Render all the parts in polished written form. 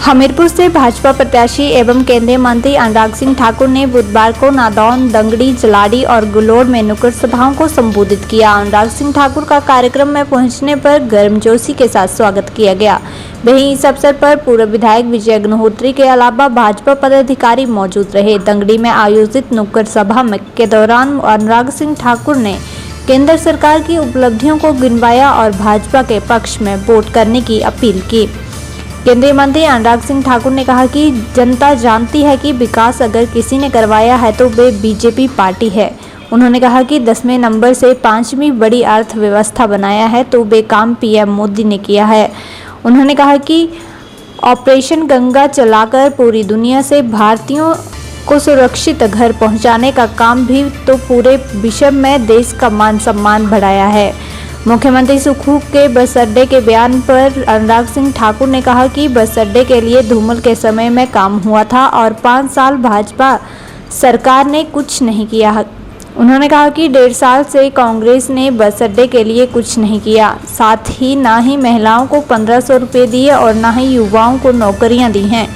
हमीरपुर से भाजपा प्रत्याशी एवं केंद्रीय मंत्री अनुराग सिंह ठाकुर ने बुधवार को नादौन, दंगड़ी, जलाड़ी और गुलोड़ में नुक्कड़ सभाओं को संबोधित किया। अनुराग सिंह ठाकुर का कार्यक्रम में पहुंचने पर गर्मजोशी के साथ स्वागत किया गया। वहीं इस अवसर पर पूर्व विधायक विजय अग्निहोत्री के अलावा भाजपा पदाधिकारी मौजूद रहे। दंगड़ी में आयोजित नुक्कड़ सभा के दौरान अनुराग सिंह ठाकुर ने केंद्र सरकार की उपलब्धियों को गिनवाया और भाजपा के पक्ष में वोट करने की अपील की। केंद्रीय मंत्री अनुराग सिंह ठाकुर ने कहा कि जनता जानती है कि विकास अगर किसी ने करवाया है तो वे बीजेपी पार्टी है। उन्होंने कहा कि 10वें नंबर से 5वीं बड़ी अर्थव्यवस्था बनाया है तो वे काम पीएम मोदी ने किया है। उन्होंने कहा कि ऑपरेशन गंगा चलाकर पूरी दुनिया से भारतीयों को सुरक्षित घर पहुंचाने का काम भी तो पूरे विश्व में देश का मान सम्मान बढ़ाया है। मुख्यमंत्री सुखू के बस अड्डे के बयान पर अनुराग सिंह ठाकुर ने कहा कि बस अड्डे के लिए धूमल के समय में काम हुआ था और 5 साल भाजपा सरकार ने कुछ नहीं किया। उन्होंने कहा कि 1.5 साल से कांग्रेस ने बस अड्डे के लिए कुछ नहीं किया, साथ ही ना ही महिलाओं को 1500 रुपये दिए और ना ही युवाओं को नौकरियां दी हैं।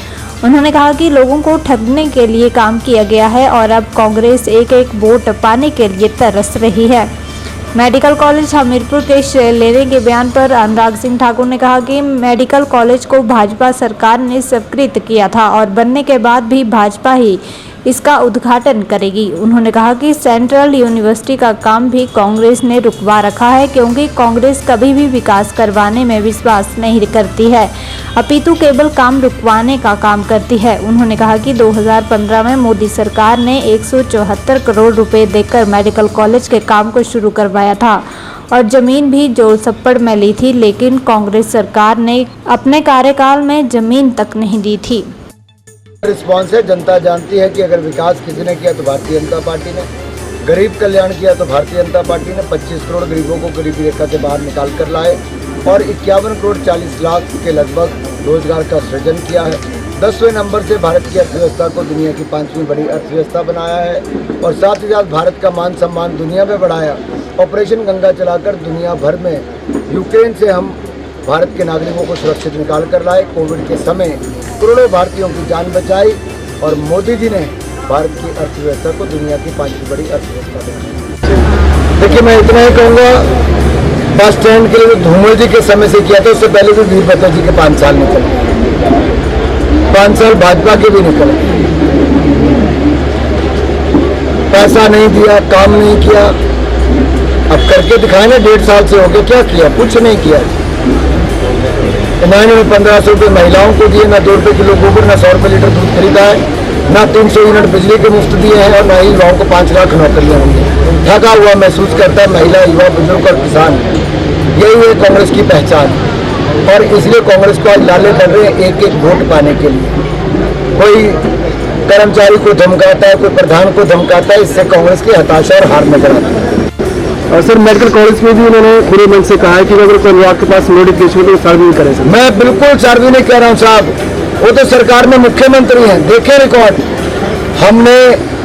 उन्होंने कहा कि लोगों को ठगने के लिए काम किया गया है और अब कांग्रेस एक एक वोट पाने के लिए तरस रही है। मेडिकल कॉलेज हमीरपुर के लेने के बयान पर अनुराग सिंह ठाकुर ने कहा कि मेडिकल कॉलेज को भाजपा सरकार ने स्वीकृत किया था और बनने के बाद भी भाजपा ही इसका उद्घाटन करेगी। उन्होंने कहा कि सेंट्रल यूनिवर्सिटी का काम भी कांग्रेस ने रुकवा रखा है क्योंकि कांग्रेस कभी भी विकास करवाने में विश्वास नहीं करती है, अपितु केवल काम रुकवाने का काम करती है। उन्होंने कहा कि 2015 में मोदी सरकार ने 174 करोड़ रुपए देकर मेडिकल कॉलेज के काम को शुरू करवाया था और जमीन भी जोड़ सप्पड़ में ली थी, लेकिन कांग्रेस सरकार ने अपने कार्यकाल में जमीन तक नहीं दी थी। रिस्पॉन्स है, जनता जानती है कि अगर विकास किसी ने किया तो भारतीय जनता पार्टी ने, गरीब कल्याण किया तो भारतीय जनता पार्टी ने 25 करोड़ गरीबों को गरीबी रेखा से बाहर निकाल कर लाए और 51 करोड़ 40 लाख के लगभग रोजगार का सृजन किया है। 10वें नंबर से भारत की अर्थव्यवस्था को दुनिया की 5वीं बड़ी अर्थव्यवस्था बनाया है और साथ ही साथ भारत का मान सम्मान दुनिया में बढ़ाया। ऑपरेशन गंगा चलाकर दुनिया भर में यूक्रेन से हम भारत के नागरिकों को सुरक्षित निकाल कर लाए। कोविड के समय करोड़ों भारतीयों की जान बचाई और मोदी जी ने भारत की अर्थव्यवस्था को दुनिया की 5वीं बड़ी अर्थव्यवस्था बनाई। देखिए, मैं इतना ही कहूँगा, बस स्टैंड के लिए तो धूमल जी के समय से किया था, उससे पहले भी वीरभद्र जी के 5 साल निकले, 5 साल भाजपा के भी निकले। पैसा नहीं दिया, काम नहीं किया, अब करके दिखाए ना। 1.5 साल से हो गया, क्या किया? कुछ नहीं किया। इन्होंने 1500 रुपये महिलाओं को दिए, ना 2 रुपये किलो गोबर, ना 100 रुपये लीटर दूध खरीदा है, ना 300 यूनिट बिजली के मुफ्त दिए हैं और ना ही युवाओं को 5 लाख नौकरियां होंगी। थका हुआ महसूस करता है महिला, युवा, बुजुर्ग और किसान। यही है कांग्रेस की पहचान और इसलिए कांग्रेस को आज लाले पड़ रहे हैं एक एक वोट पाने के लिए। कोई कर्मचारी को धमकाता है, कोई प्रधान को धमकाता है, इससे कांग्रेस की हताशा और हार नजर आती है। और सर, मेडिकल कॉलेज में भी उन्होंने खुले मन से कहा है कि अगर कोई आपके पास नोटिफिकेशन तो सार्वजनिक करें सर। मैं बिल्कुल सार्वजनिक कह रहा हूँ साहब, वो तो सरकार में मुख्यमंत्री हैं, देखे रिकॉर्ड। हमने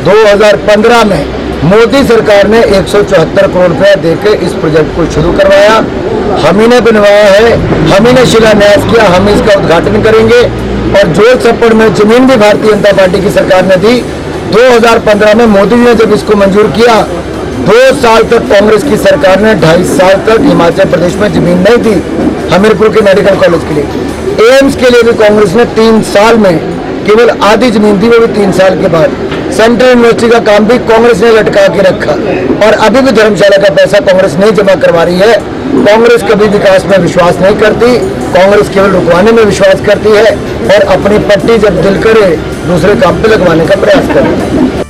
2015 में मोदी सरकार ने 174 करोड़ रुपया देकर इस प्रोजेक्ट को शुरू करवाया। हम ही ने बनवाया है, हम ही ने शिलान्यास किया, हम इसका उद्घाटन करेंगे और जोड़ सप्पड़ में जमीन भी भारतीय जनता पार्टी की सरकार ने दी। 2015 में मोदी जी ने जब इसको मंजूर किया, 2 साल तक कांग्रेस की सरकार ने 2.5 साल तक हिमाचल प्रदेश में जमीन नहीं दी हमीरपुर के मेडिकल कॉलेज के लिए। एम्स के लिए भी कांग्रेस ने 3 साल में केवल आधी जमीन दी, वो भी 3 साल के बाद। सेंट्रल यूनिवर्सिटी का काम भी कांग्रेस ने लटका के रखा और अभी भी धर्मशाला का पैसा कांग्रेस नहीं जमा करवा रही है। कांग्रेस कभी विकास में विश्वास नहीं करती, कांग्रेस केवल रुकवाने में विश्वास करती है और अपनी पट्टी जब दिल करे दूसरे काम पे लगवाने का प्रयास करे।